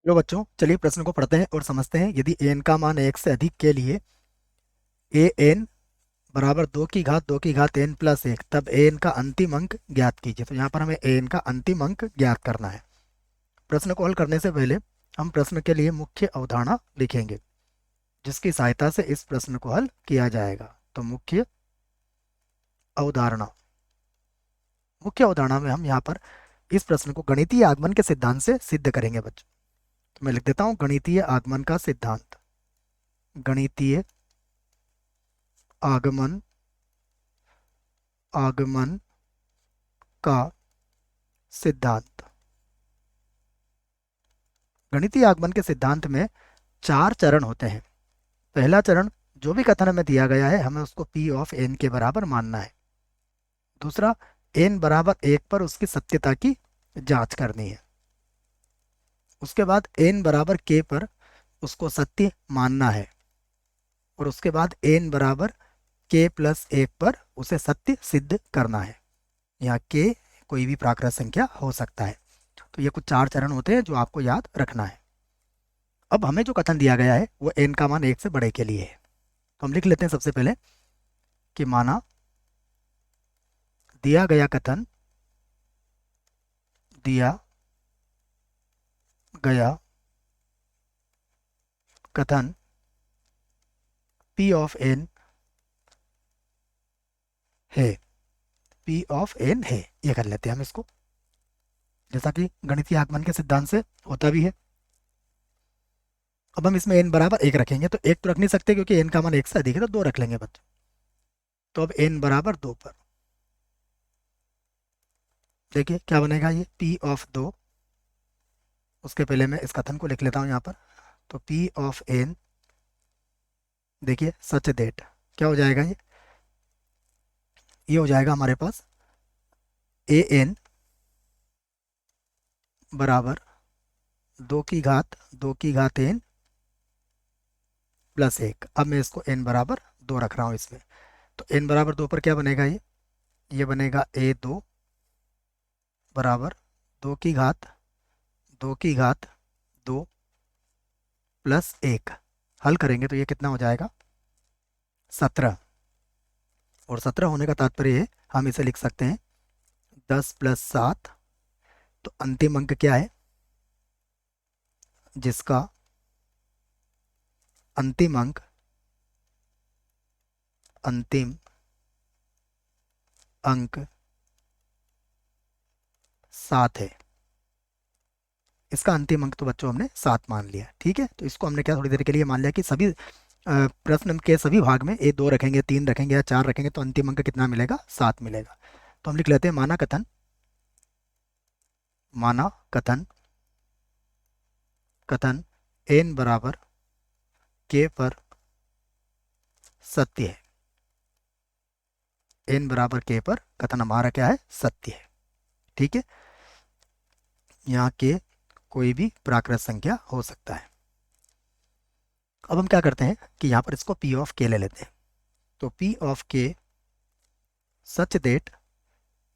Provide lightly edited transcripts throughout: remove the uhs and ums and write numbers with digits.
लो बच्चों, चलिए प्रश्न को पढ़ते हैं और समझते हैं। यदि एन का मान एक से अधिक के लिए ए एन बराबर दो की घात एन प्लस एक, तब एन का अंतिम अंक ज्ञात कीजिए। तो यहाँ पर हमें एन का अंतिम अंक ज्ञात करना है। प्रश्न को हल करने से पहले हम प्रश्न के लिए मुख्य अवधारणा लिखेंगे, जिसकी सहायता से इस प्रश्न को हल किया जाएगा। तो अवधारणा मुख्य अवधारणा में हम यहाँ पर इस प्रश्न को गणितीय आगमन के सिद्धांत से सिद्ध करेंगे बच्चों। तो मैं लिख देता हूँ, गणितीय आगमन का सिद्धांत। गणितीय आगमन आगमन का सिद्धांत। गणितीय आगमन के सिद्धांत में चार चरण होते हैं। पहला चरण, जो भी कथन हमें दिया गया है हमें उसको पी ऑफ एन के बराबर मानना है। दूसरा, एन बराबर एक पर उसकी सत्यता की जांच करनी है। उसके बाद एन बराबर के पर उसको सत्य मानना है। और उसके बाद एन बराबर के प्लस एक पर उसे सत्य सिद्ध करना है। यहाँ के कोई भी प्राकृत संख्या हो सकता है। तो ये कुछ चार चरण होते हैं जो आपको याद रखना है। अब हमें जो कथन दिया गया है वो एन का मान एक से बड़े के लिए है। तो हम लिख लेते हैं सबसे पहले कि माना दिया गया कथन, दिया गया कथन P ऑफ n है। P ऑफ n है, ये कर लेते हैं हम इसको, जैसा कि गणितीय आगमन के सिद्धांत से होता भी है। अब हम इसमें n बराबर एक रखेंगे, तो एक तो रख नहीं सकते क्योंकि n का मान एक से अधिक है, तो दो रख लेंगे बच्चों। तो अब n बराबर दो पर देखिए क्या बनेगा, ये P ऑफ दो। उसके पहले मैं इस कथन को लिख लेता हूँ यहाँ पर। तो P ऑफ n, देखिए सच देट क्या हो जाएगा, ये हो जाएगा हमारे पास ए एन बराबर दो की घात एन प्लस एक। अब मैं इसको n बराबर दो रख रहा हूँ इसमें। तो n बराबर दो पर क्या बनेगा, ये बनेगा ए दो बराबर दो की घात दो प्लस एक। हल करेंगे तो ये कितना हो जाएगा, 17। और 17 होने का तात्पर्य है हम इसे लिख सकते हैं 10 + 7। तो अंतिम अंक क्या है, जिसका अंतिम अंक अंतिम अंक 7 है। इसका अंतिम अंक तो बच्चों हमने 7 मान लिया, ठीक है। तो इसको हमने क्या थोड़ी देर के लिए मान लिया कि सभी प्रश्न के सभी भाग में ए दो रखेंगे, तीन रखेंगे या चार रखेंगे तो अंतिम अंक कितना मिलेगा, 7 मिलेगा। तो हम लिख लेते हैं माना कथन कथन एन बराबर के पर सत्य है। एन बराबर के पर कथन हमारा क्या है, सत्य है, ठीक है। यहाँ के कोई भी प्राकृत संख्या हो सकता है। अब हम क्या करते हैं कि यहाँ पर इसको पी ऑफ के ले लेते हैं। तो पी ऑफ के सच देट,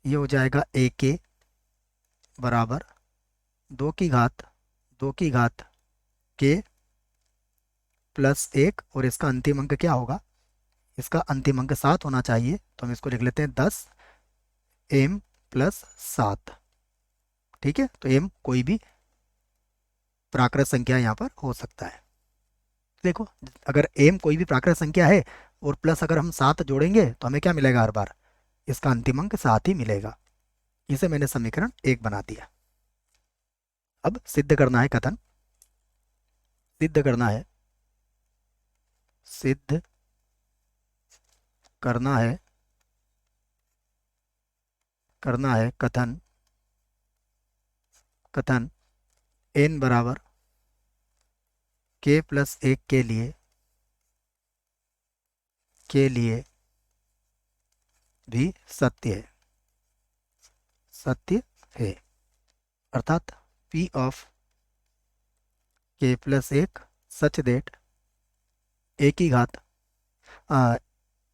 ये हो जाएगा ए के बराबर दो की घात के प्लस एक। और इसका अंतिम अंक क्या होगा, इसका अंतिम अंक 7 होना चाहिए। तो हम इसको लिख लेते हैं 10m + 7, ठीक है। तो m कोई भी प्राकृत संख्या यहाँ पर हो सकता है। देखो, अगर m कोई भी प्राकृत संख्या है और प्लस अगर हम 7 जोड़ेंगे तो हमें क्या मिलेगा, हर बार इसका अंतिम अंक 7 ही मिलेगा। इसे मैंने समीकरण 1 बना दिया। अब सिद्ध करना है कथन, सिद्ध करना है सिद्ध करना है कथन कथन n बराबर k+1 के लिए भी सत्य है। अर्थात P of k+1 such that a की घात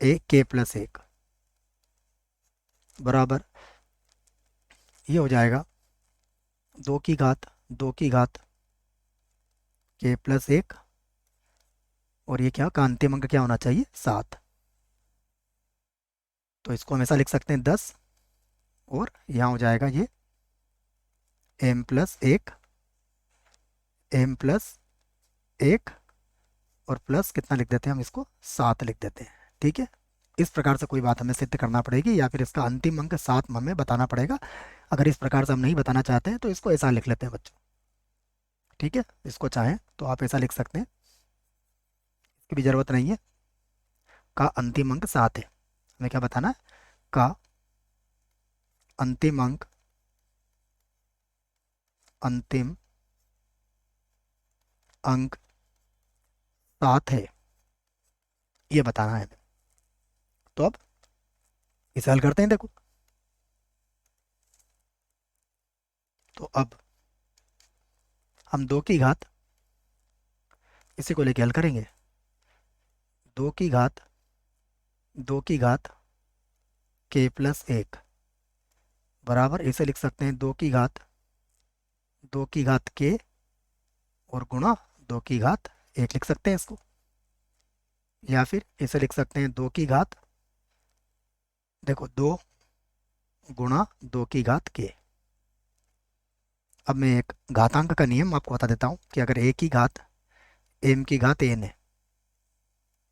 ए k+1 बराबर, ये हो जाएगा दो की घात k+1, और ये क्या का अंतिम अंक क्या होना चाहिए, 7। तो इसको हमेशा लिख सकते हैं 10, और यहाँ हो जाएगा ये m+1, m+1, और प्लस कितना लिख देते हैं हम इसको, 7 लिख देते हैं। ठीक है, इस प्रकार से कोई बात हमें सिद्ध करना पड़ेगी, या फिर इसका अंतिम अंक 7 हमें बताना पड़ेगा। अगर इस प्रकार से हम नहीं बताना चाहते हैं तो इसको ऐसा लिख लेते हैं बच्चों। ठीक है, इसको चाहें तो आप ऐसा लिख सकते हैं, इसकी भी जरूरत नहीं है। का अंतिम अंक 7 है, हमें क्या बताना है, का अंतिम अंक, अंतिम अंक 7 है, ये बताना है हमें। तो अब इसे हल करते हैं, देखो। तो अब हम 2 की घात, इसी को लेके हल करेंगे। 2 की घात, 2 की घात k+1 बराबर, इसे लिख सकते हैं 2 की घात, 2 की घात k, और गुणा 2 की घात 1 लिख सकते हैं इसको। या फिर इसे लिख सकते हैं 2 की घात, देखो 2 गुणा 2 की घात k। अब मैं एक घातांक का नियम आपको बता देता हूँ कि अगर a की घात m की घात n है,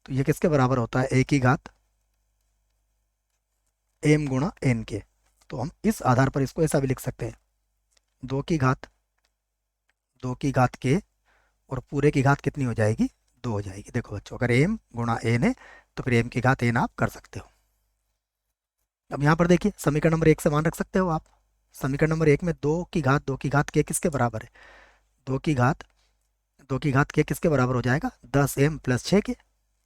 तो ये किसके बराबर होता है, a की घात m गुणा n के। तो हम इस आधार पर इसको ऐसा भी लिख सकते हैं, 2 की घात, 2 की घात k, और पूरे की घात कितनी हो जाएगी, 2 हो जाएगी। देखो बच्चों, अगर m गुणा n है तो फिर m की घात n आप कर सकते हो। अब यहाँ पर देखिए, समीकरण नंबर 1 से मान रख सकते हो आप। समीकरण नंबर 1 में 2 की घात, 2 की घात k किसके बराबर है, 2 की घात, 2 की घात k किसके बराबर हो जाएगा, 10m+6 के।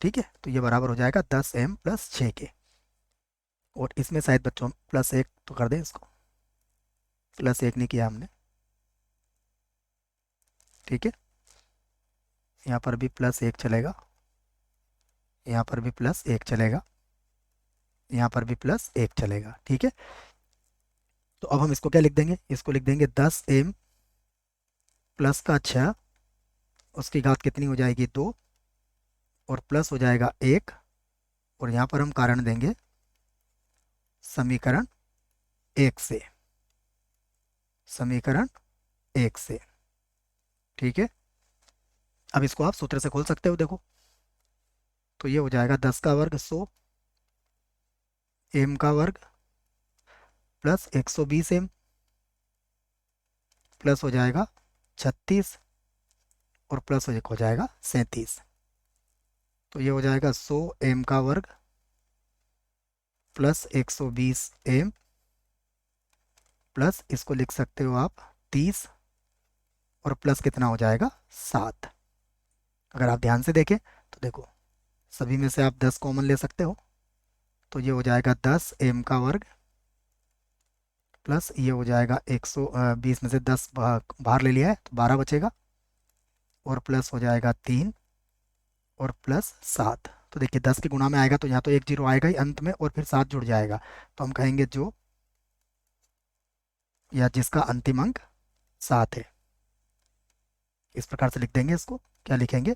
ठीक है, तो ये बराबर हो जाएगा 10m+6 के। और इसमें शायद बच्चों +1 तो कर दें इसको, +1 नहीं किया हमने। ठीक है, यहाँ पर भी +1 चलेगा, यहाँ पर भी +1 चलेगा, यहाँ पर भी +1 चलेगा। ठीक है, तो अब हम इसको क्या लिख देंगे, इसको लिख देंगे 10m प्लस का 6, उसकी घात कितनी हो जाएगी, 2, और प्लस हो जाएगा 1, और यहाँ पर हम कारण देंगे समीकरण 1 से, समीकरण 1 से। ठीक है, अब इसको आप सूत्र से खोल सकते हो, देखो। तो ये हो जाएगा 10 का वर्ग 100 m का वर्ग प्लस 120m प्लस हो जाएगा 36, और प्लस हो जाएगा 37। तो ये हो जाएगा 100m का वर्ग प्लस 120m प्लस, इसको लिख सकते हो आप 30, और प्लस कितना हो जाएगा, 7। अगर आप ध्यान से देखें तो देखो, सभी में से आप 10 कॉमन ले सकते हो। तो ये हो जाएगा 10m का वर्ग प्लस ये हो जाएगा 120 में से 10 बाहर ले लिया है तो 12 बचेगा, और प्लस हो जाएगा 3, और प्लस 7। तो देखिए 10 के गुणा में आएगा तो यहाँ तो एक जीरो आएगा ही अंत में, और फिर 7 जुड़ जाएगा। तो हम कहेंगे जो, या जिसका अंतिम अंक 7 है। इस प्रकार से लिख देंगे इसको, क्या लिखेंगे,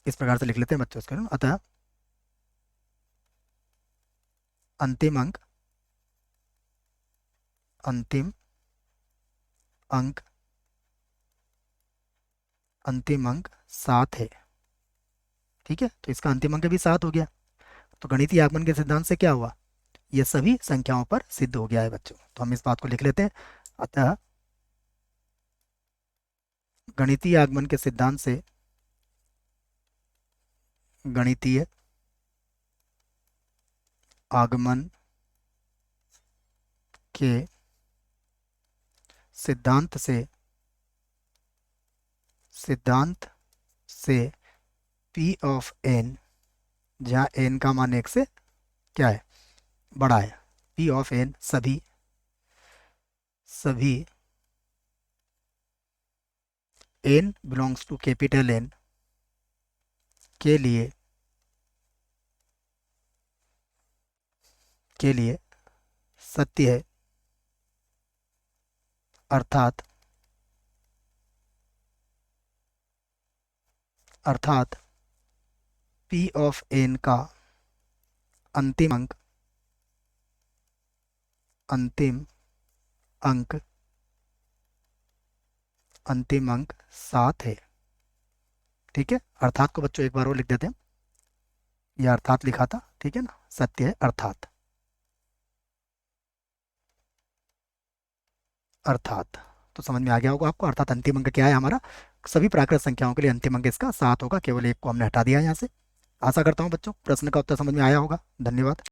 इस प्रकार से लिख लेते हैं बच्चों इसको। अतः अंतिम अंक, अंतिम अंक, अंतिम अंक 7 है। ठीक है, तो इसका अंतिम अंक भी 7 हो गया। तो गणितीय आगमन के सिद्धांत से क्या हुआ, ये सभी संख्याओं पर सिद्ध हो गया है बच्चों। तो हम इस बात को लिख लेते हैं। अतः गणितीय आगमन के सिद्धांत से, गणितीय आगमन के सिद्धांत से, सिद्धांत से P ऑफ n, जहाँ n का मान 1 से क्या है, बड़ा है, P ऑफ n सभी, सभी n belongs to capital N के लिए, के लिए सत्य है, अर्थात अर्थात P ऑफ n का अंतिम अंक अंतिम अंक अंतिम अंक 7 है। ठीक है, अर्थात को बच्चों एक बार और लिख देते हैं। यह अर्थात लिखा था, ठीक है ना, सत्य है अर्थात। अर्थात तो समझ में आ गया होगा आपको। अर्थात अंतिम अंक क्या है हमारा, सभी प्राकृत संख्याओं के लिए अंतिम अंक इसका 7 होगा, केवल एक को हमने हटा दिया यहाँ से। आशा करता हूँ बच्चों प्रश्न का उत्तर समझ में आया होगा। धन्यवाद।